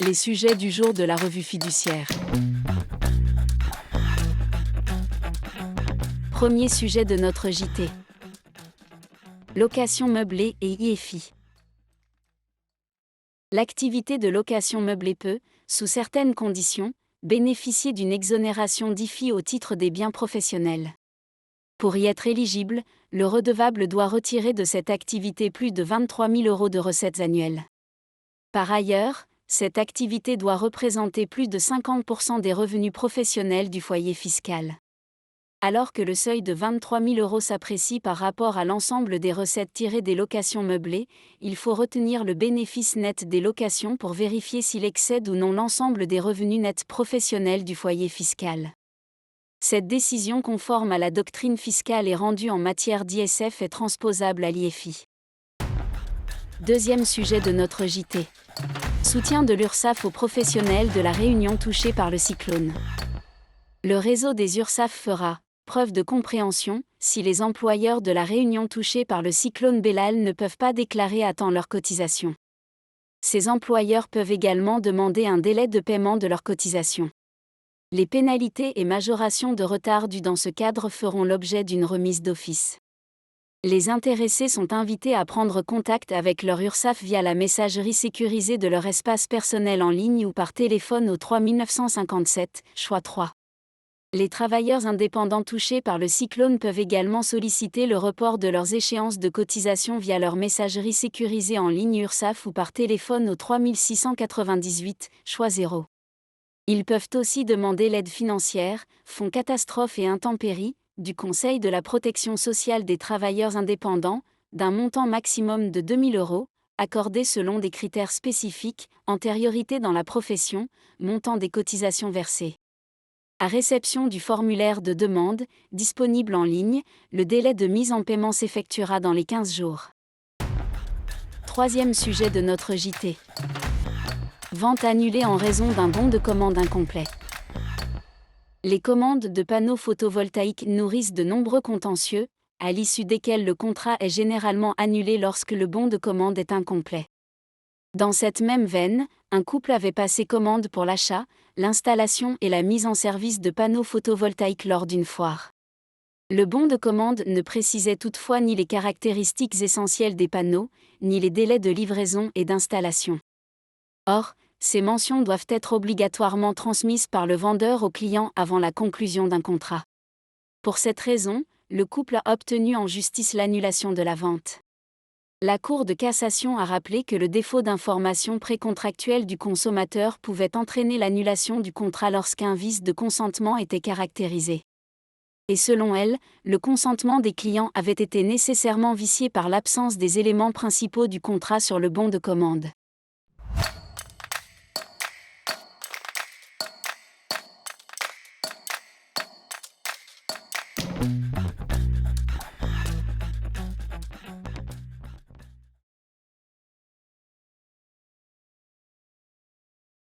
Les sujets du jour de la revue fiduciaire. Premier sujet de notre JT. Location meublée et IFI. L'activité de location meublée peut, sous certaines conditions, bénéficier d'une exonération d'IFI au titre des biens professionnels. Pour y être éligible, le redevable doit retirer de cette activité plus de 23 000 € de recettes annuelles. Par ailleurs, cette activité doit représenter plus de 50% des revenus professionnels du foyer fiscal. Alors que le seuil de 23 000 € s'apprécie par rapport à l'ensemble des recettes tirées des locations meublées, il faut retenir le bénéfice net des locations pour vérifier s'il excède ou non l'ensemble des revenus nets professionnels du foyer fiscal. Cette décision conforme à la doctrine fiscale et rendue en matière d'ISF est transposable à l'IFI. Deuxième sujet de notre JT. Soutien de l'URSSAF aux professionnels de la Réunion touchés par le cyclone. Le réseau des URSSAF fera preuve de compréhension si les employeurs de la Réunion touchés par le cyclone Bellal ne peuvent pas déclarer à temps leurs cotisations. Ces employeurs peuvent également demander un délai de paiement de leurs cotisations. Les pénalités et majorations de retard dues dans ce cadre feront l'objet d'une remise d'office. Les intéressés sont invités à prendre contact avec leur URSSAF via la messagerie sécurisée de leur espace personnel en ligne ou par téléphone au 3957, choix 3. Les travailleurs indépendants touchés par le cyclone peuvent également solliciter le report de leurs échéances de cotisation via leur messagerie sécurisée en ligne URSSAF ou par téléphone au 3698, choix 0. Ils peuvent aussi demander l'aide financière, fonds catastrophes et intempéries, du Conseil de la protection sociale des travailleurs indépendants, d'un montant maximum de 2 000 €, accordé selon des critères spécifiques, antériorité dans la profession, montant des cotisations versées. À réception du formulaire de demande, disponible en ligne, le délai de mise en paiement s'effectuera dans les 15 jours. Troisième sujet de notre JT. Vente annulée en raison d'un bon de commande incomplet. Les commandes de panneaux photovoltaïques nourrissent de nombreux contentieux, à l'issue desquels le contrat est généralement annulé lorsque le bon de commande est incomplet. Dans cette même veine, un couple avait passé commande pour l'achat, l'installation et la mise en service de panneaux photovoltaïques lors d'une foire. Le bon de commande ne précisait toutefois ni les caractéristiques essentielles des panneaux, ni les délais de livraison et d'installation. Or, ces mentions doivent être obligatoirement transmises par le vendeur au client avant la conclusion d'un contrat. Pour cette raison, le couple a obtenu en justice l'annulation de la vente. La Cour de cassation a rappelé que le défaut d'information précontractuelle du consommateur pouvait entraîner l'annulation du contrat lorsqu'un vice de consentement était caractérisé. Et selon elle, le consentement des clients avait été nécessairement vicié par l'absence des éléments principaux du contrat sur le bon de commande.